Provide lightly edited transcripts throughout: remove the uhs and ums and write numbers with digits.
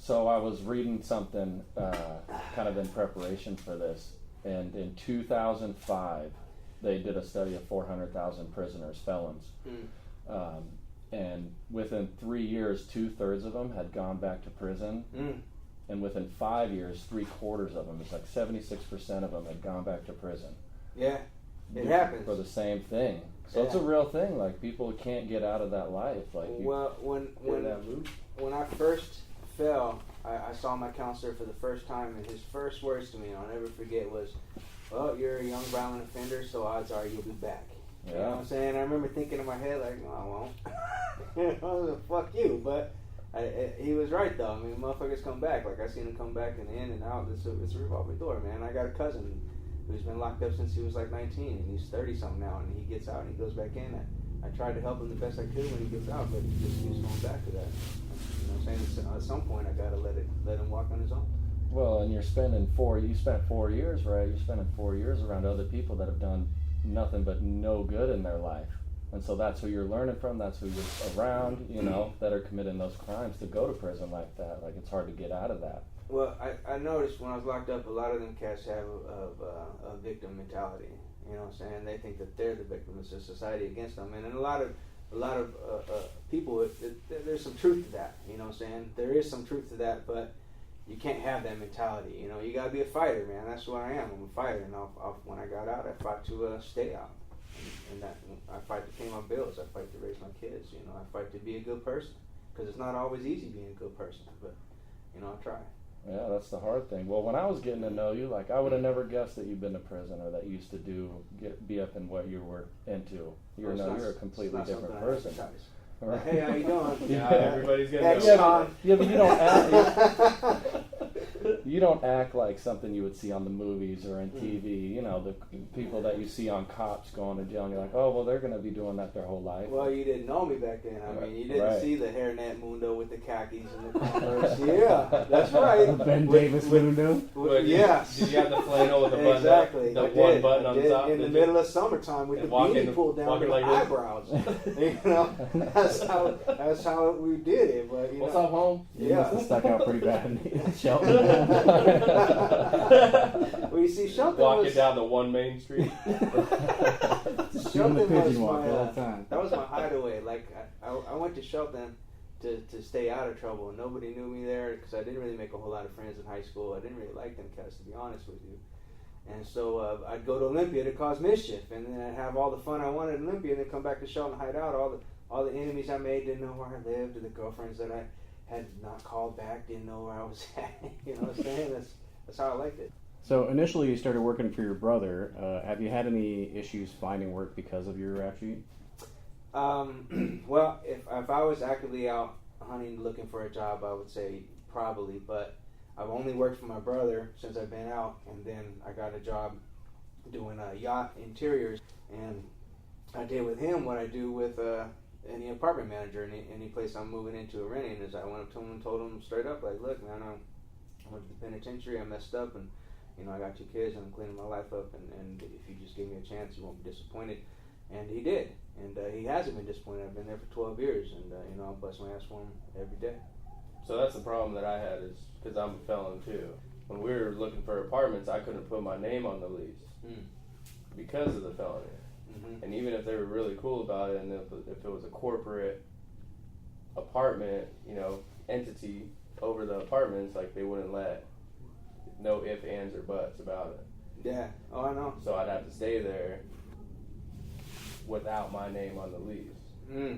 So I was reading something kind of in preparation for this, and in 2005, they did a study of 400,000 prisoners, felons. And within 3 years, 2/3 of them had gone back to prison. And within 5 years, 3/4 of them, it's like 76% of them had gone back to prison. Yeah, it happens. For the same thing. So it's a real thing. Like, people can't get out of that life. Like, well, when I first fell, I saw my counselor for the first time, and his first words to me, I'll never forget, was, "Well, you're a young violent offender, so odds are you'll be back." Yeah. You know what I'm saying? I remember thinking in my head, like, "No, I won't." You know, fuck you. But he was right, though. I mean, motherfuckers come back. Like, I seen him come back and in and out. It's a revolving door, man. I got a cousin who's been locked up since he was like 19, and he's 30-something now, and he gets out and he goes back in. I tried to help him the best I could when he gets out, but he just keeps going back to that. You know what I'm saying? At some point, I got to let him walk on his own. Well, and you spent 4 years, right? You're spending 4 years around other people that have done nothing but no good in their life. And so that's who you're learning from, that's who you're around, you know, that are committing those crimes to go to prison like that. Like, it's hard to get out of that. Well, I noticed when I was locked up, a lot of them cats have a victim mentality. You know what I'm saying? They think that they're the victim. It's a society against them. And a lot of people, there's some truth to that. You know what I'm saying? There is some truth to that, but you can't have that mentality. You know, you gotta be a fighter, man. That's what I am. I'm a fighter, and when I got out, I fought to stay out, and that I fight to pay my bills. I fight to raise my kids. You know, I fight to be a good person, because it's not always easy being a good person, but you know, I try. Yeah, that's the hard thing. Well, when I was getting to know you, like, I would have never guessed that you've been to prison or that you used to be up in what you were into. You're a completely different person. Right. Hey, how you doing? Yeah, everybody's gonna know. Yeah, but you don't act. You don't act like something you would see on the movies or on TV. You know, the people that you see on cops going to jail, and you're like, oh, well, they're going to be doing that their whole life. Well, you didn't know me back then. I mean, you didn't see the hairnet Mundo with the khakis and the Converse. Yeah, that's right. Ben Davis Mundo. Yeah. Did you have the flannel with the button exactly. up? The one button on top? In the middle of summertime with the beanie pulled down to the eyebrows. You know, that's how we did it. But what's up, home? You must have stuck out pretty bad in Shelton. Well, you see, Shelton walking down the one main street. Shelton was time. that was my hideaway. Like I went to Shelton to stay out of trouble, and nobody knew me there because I didn't really make a whole lot of friends in high school. I didn't really like them cats, to be honest with you. And so I'd go to Olympia to cause mischief, and then I'd have all the fun I wanted in Olympia, and then come back to Shelton, hide out. All the enemies I made didn't know where I lived, or the girlfriends that I had not called back didn't know where I was at. You know what I'm saying? That's how I liked it. So initially you started working for your brother. Have you had any issues finding work because of your rap sheet? Well, if I was actively out hunting looking for a job, I would say probably, but I've only worked for my brother since I've been out, and then I got a job doing yacht interiors, and I did with him what I do with any apartment manager in any place I'm moving into or renting. Is I went up to him and told him straight up, like, look, man, I went to the penitentiary, I messed up, and you know, I got 2 kids, and I'm cleaning my life up, and if you just give me a chance, you won't be disappointed. And he did, and he hasn't been disappointed. I've been there for 12 years, and you know, I'll bust my ass for him every day. So that's the problem that I had, is because I'm a felon too. When we were looking for apartments, I couldn't put my name on the lease because of the felony. Mm-hmm. And even if they were really cool about it, and if it was a corporate apartment, you know, entity over the apartments, like, they wouldn't let no ifs, ands, or buts about it. Yeah. Oh, I know. So I'd have to stay there without my name on the lease.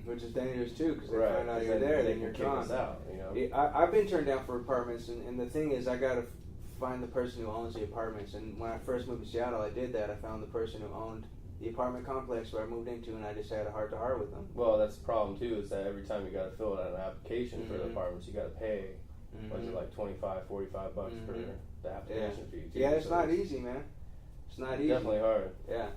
Which is dangerous too, because they right. find out you're there, then you're kick us out. You know. Yeah, I've been turned down for apartments, and the thing is, I gotta find the person who owns the apartments. And when I first moved to Seattle, I did that. I found the person who owned the apartment complex where I moved into, and I just had a heart-to-heart with them. Well, that's the problem too, is that every time you got to fill out an application for the apartments, you got to pay. Was it like $25, $45 for the application fee? Too. Yeah, it's not easy, man. It's not easy. Definitely hard. Yeah.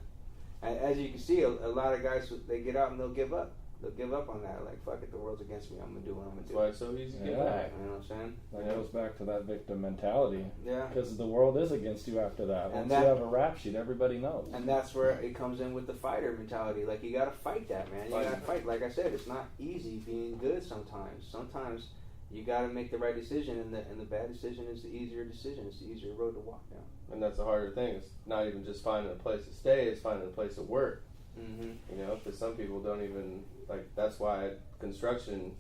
As you can see, a lot of guys, they get out and they'll give up. They'll give up on that. Like, fuck it, the world's against me. I'm going to do what I'm going to do. That's why it's so easy to get back. You know what I'm saying? That goes back to that victim mentality. Yeah. Because the world is against you after that. Once you have a rap sheet, everybody knows. And that's where it comes in with the fighter mentality. Like, you got to fight that, man. You got to fight. Like I said, it's not easy being good sometimes. Sometimes you got to make the right decision, and the bad decision is the easier decision. It's the easier road to walk down. And that's the harder thing. It's not even just finding a place to stay; it's finding a place to work. Mm-hmm. You know, because some people don't even like. That's why construction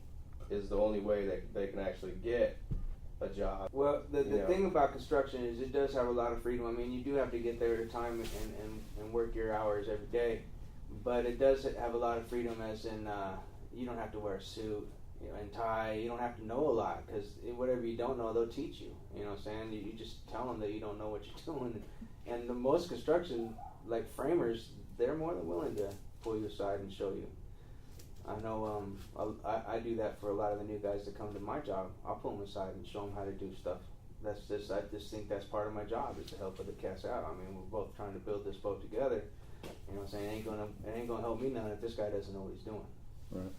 is the only way that they can actually get a job. Well, the thing about construction is it does have a lot of freedom. I mean, you do have to get there at a time and work your hours every day, but it does have a lot of freedom, as in you don't have to wear a suit, and tie. You don't have to know a lot, because whatever you don't know, they'll teach you. You know what I'm saying? You just tell them that you don't know what you're doing. And the most construction, like framers, they're more than willing to pull you aside and show you. I know I do that for a lot of the new guys that come to my job. I'll pull them aside and show them how to do stuff. I just think that's part of my job, is to help other cats out. I mean, we're both trying to build this boat together. You know what I'm saying? It ain't gonna help me none if this guy doesn't know what he's doing. Right.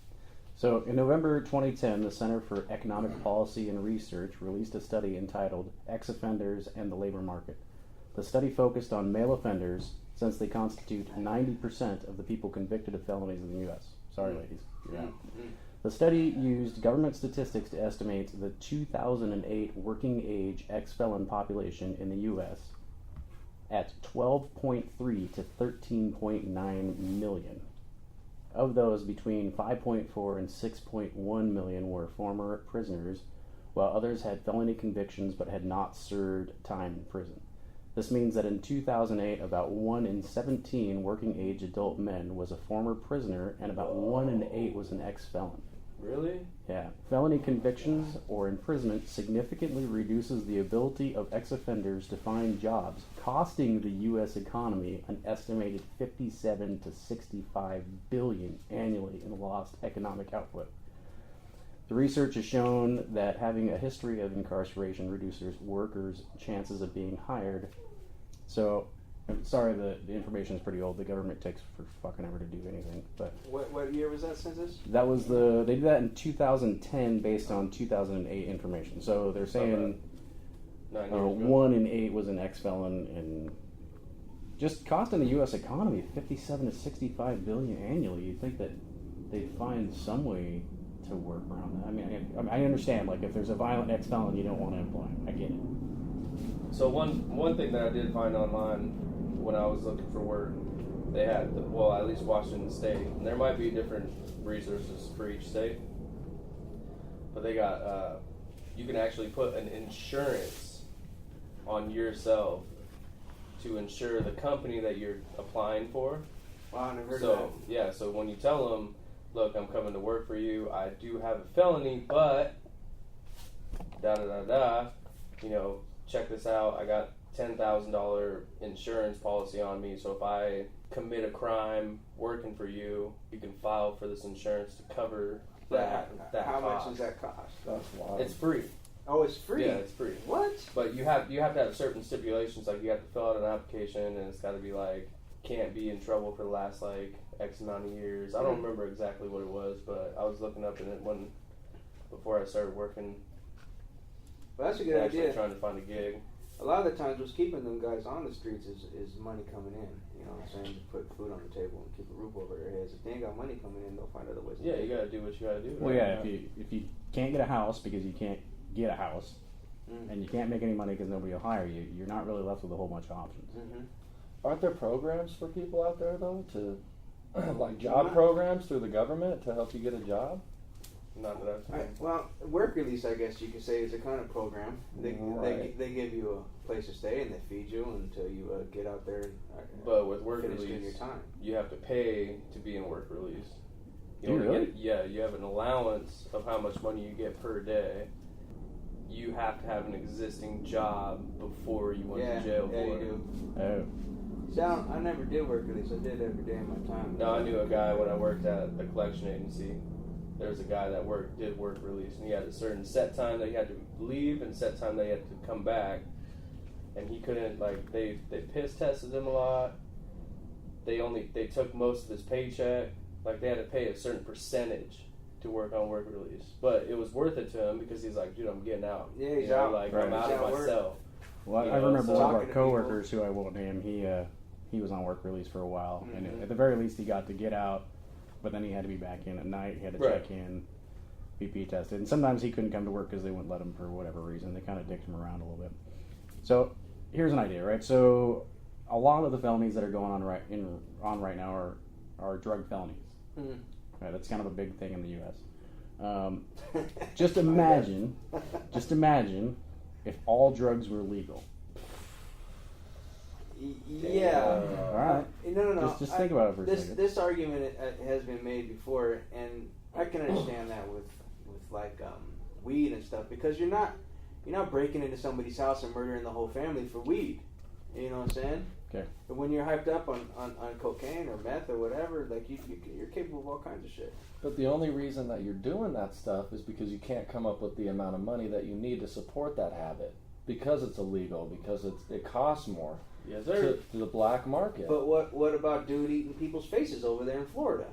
So in November 2010, the Center for Economic Policy and Research released a study entitled Ex-Offenders and the Labor Market. The study focused on male offenders, since they constitute 90% of the people convicted of felonies in the U.S. Sorry, ladies. You're out. The study used government statistics to estimate the 2008 working age ex-felon population in the U.S. at 12.3 to 13.9 million. Of those, between 5.4 and 6.1 million were former prisoners, while others had felony convictions but had not served time in prison. This means that in 2008, about 1 in 17 working-age adult men was a former prisoner, and about 1 in 8 was an ex-felon. Really? Yeah. Felony convictions or imprisonment significantly reduces the ability of ex-offenders to find jobs, costing the U.S. economy an estimated 57 to 65 billion annually in lost economic output. The research has shown that having a history of incarceration reduces workers' chances of being hired. So, I'm sorry, the information is pretty old. The government takes for fucking ever to do anything. But what year was that census? that was they did that in 2010 based on 2008 information. So they're saying 9 years ago. 1 in 8 was an ex-felon, and just costing the U.S. economy 57 to 65 billion annually. You'd think that they'd find some way to work around that. I mean, I understand, like, if there's a violent ex-felon, you don't want to employ him. I get it. So one thing that I did find online when I was looking for work, they had, at least Washington State, and there might be different resources for each state, but they got, you can actually put an insurance on yourself to insure the company that you're applying for. Wow, I never heard of So, yeah, so when you tell them, look, I'm coming to work for you, I do have a felony, but check this out, I got $10,000 insurance policy on me, so if I commit a crime working for you, you can file for this insurance to cover that How cost. much does that cost? That's wild. It's free. Oh, it's free? Yeah, it's free. What? But you have to have certain stipulations, like you have to fill out an application, and it's got to be like, can't be in trouble for the last like X amount of years. I don't remember exactly what it was, but I was looking up in it before I started working. Well, that's a good idea. Trying to find a gig. A lot of the times what's keeping them guys on the streets is money coming in. You know what I'm saying? To put food on the table and keep a roof over their heads. If they ain't got money coming in, they'll find other ways. Yeah, you gotta do what you gotta do. Well, yeah, if you can't get a house because you can't get a house, and you can't make any money because nobody will hire you, you're not really left with a whole bunch of options. Mm-hmm. Aren't there programs for people out there, though, to like job programs through the government to help you get a job? Not that I've seen. Well, work release, I guess you could say, is a kind of program. They give you a place to stay and they feed you until you get out there and But with work finish doing release, your time. you have to pay to be in work release. Do you really? You have an allowance of how much money you get per day. You have to have an existing job before you went to jail for you it. do. Oh. See, I never did work release. I did every day of my time. No, I knew a guy when I worked at a collection agency. There was a guy that did work release, and he had a certain set time that he had to leave and set time that he had to come back. And he couldn't, like, they piss tested him a lot. They took most of his paycheck. Like, they had to pay a certain percentage to work on work release. But it was worth it to him because he's like, dude, I'm getting out. Yeah, he's out. Like, Right. I'm out He's of out myself. Well, You I know, remember so- one of our Talking to coworkers, who I won't name, he was on work release for a while, and at the very least he got to get out, but then he had to be back in at night, he had to Right. check in. BP tested. And sometimes he couldn't come to work because they wouldn't let him for whatever reason. They kind of dicked him around a little bit. So here's an idea, right? So a lot of the felonies that are going on right now are drug felonies. Mm-hmm. Right, that's kind of a big thing in the U.S. Just imagine if all drugs were legal. Yeah. All right. No. Just think about it for a second. This argument has been made before, and I can understand that with like weed and stuff, because you're not breaking into somebody's house and murdering the whole family for weed. You know what I'm saying? Okay. But when you're hyped up on cocaine or meth or whatever, like you're capable of all kinds of shit. But the only reason that you're doing that stuff is because you can't come up with the amount of money that you need to support that habit, because it's illegal, because it costs more. Yes, sir. To the black market. But what about dude eating people's faces over there in Florida?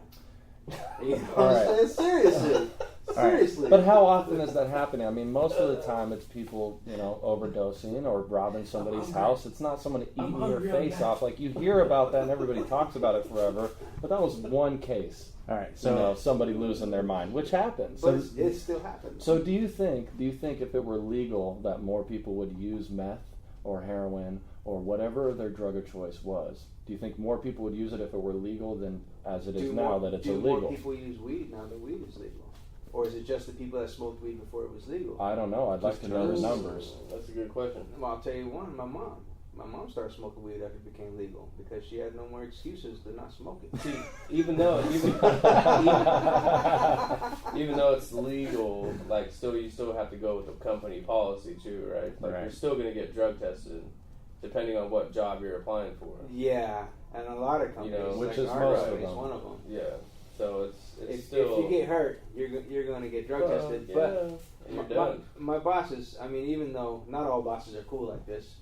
You know what All I'm right. saying? Seriously. But how often is that happening? I mean, most of the time it's people, overdosing or robbing somebody's house. It's not someone eating your face off. Like, you hear about that and everybody talks about it forever, but that was one case. All right, so somebody losing their mind, which happens. But it still happens. So do you think if it were legal that more people would use meth or heroin or whatever their drug of choice was? Do you think more people would use it if it were legal than as it is now that it's illegal? Do more people use weed now that weed is legal? Or is it just the people that smoked weed before it was legal? I don't know. I'd like to know the numbers. That's a good question. Well, I'll tell you one. My mom started smoking weed after it became legal because she had no more excuses to not smoke it. See, even though it's legal, like you still have to go with the company policy too, right? Like right. You're still going to get drug tested, depending on what job you're applying for. Yeah, and a lot of companies, which like is our most company of is them. one of them. Yeah. So it's If still. you get hurt, you're going to get drug tested. Yeah, But and you're done. my bosses, I mean, even though not all bosses are cool like this,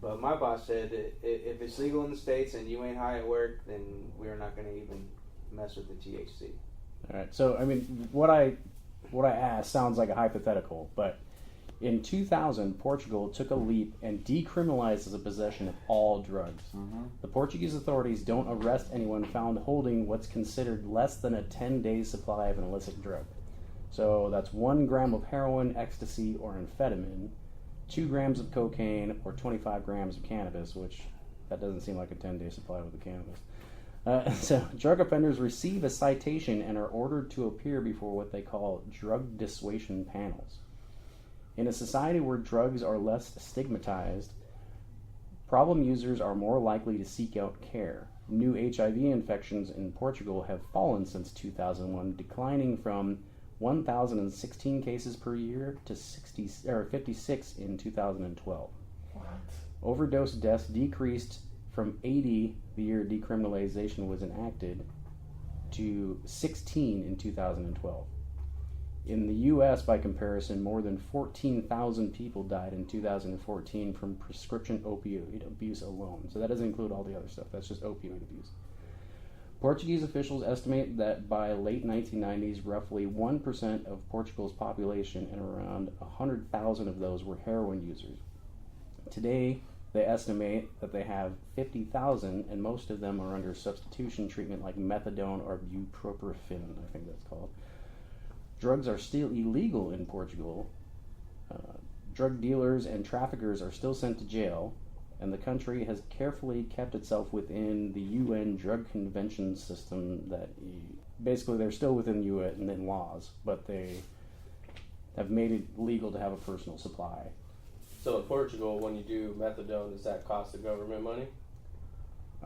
but my boss said if it's legal in the States and you ain't high at work, then we're not going to even mess with the THC. all right. So I mean, what I asked sounds like a hypothetical, but in 2000, Portugal took a leap and decriminalized the possession of all drugs. Mm-hmm. The Portuguese authorities don't arrest anyone found holding what's considered less than a 10-day supply of an illicit drug. So that's 1 gram of heroin, ecstasy, or amphetamine, 2 grams of cocaine, or 25 grams of cannabis, which that doesn't seem like a 10-day supply with the cannabis. So drug offenders receive a citation and are ordered to appear before what they call drug dissuasion panels. In a society where drugs are less stigmatized, problem users are more likely to seek out care. New HIV infections in Portugal have fallen since 2001, declining from 1,016 cases per year to 56 in 2012. What? Overdose deaths decreased from 80 the year decriminalization was enacted to 16 in 2012. In the U.S., by comparison, more than 14,000 people died in 2014 from prescription opioid abuse alone. So that doesn't include all the other stuff. That's just opioid abuse. Portuguese officials estimate that by late 1990s, roughly 1% of Portugal's population and around 100,000 of those were heroin users. Today, they estimate that they have 50,000, and most of them are under substitution treatment like methadone or bupropion, I think that's called. Drugs are still illegal in Portugal. Drug dealers and traffickers are still sent to jail, and the country has carefully kept itself within the UN Drug Convention system. Basically, they're still within UN laws, but they have made it legal to have a personal supply. So in Portugal, when you do methadone, does that cost the government money?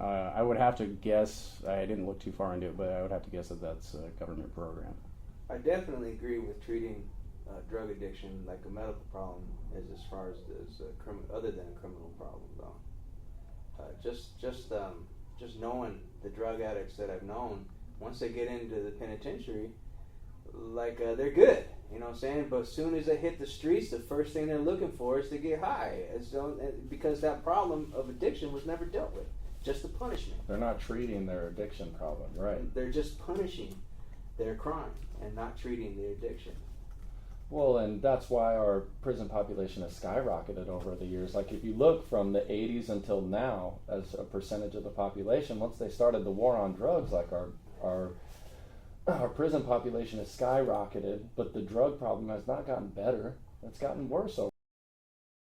I would have to guess. I didn't look too far into it, but I would have to guess that that's a government program. I definitely agree with treating drug addiction like a medical problem as far as other than a criminal problem, though. Just knowing the drug addicts that I've known, once they get into the penitentiary, they're good, you know what I'm saying? But as soon as they hit the streets, the first thing they're looking for is to get high, because that problem of addiction was never dealt with, just the punishment. They're not treating their addiction problem, right? They're just punishing their crime and not treating the addiction. Well, and that's why our prison population has skyrocketed over the years. Like, if you look from the 80s until now, as a percentage of the population, once they started the war on drugs, like our our prison population has skyrocketed, but the drug problem has not gotten better. It's gotten worse over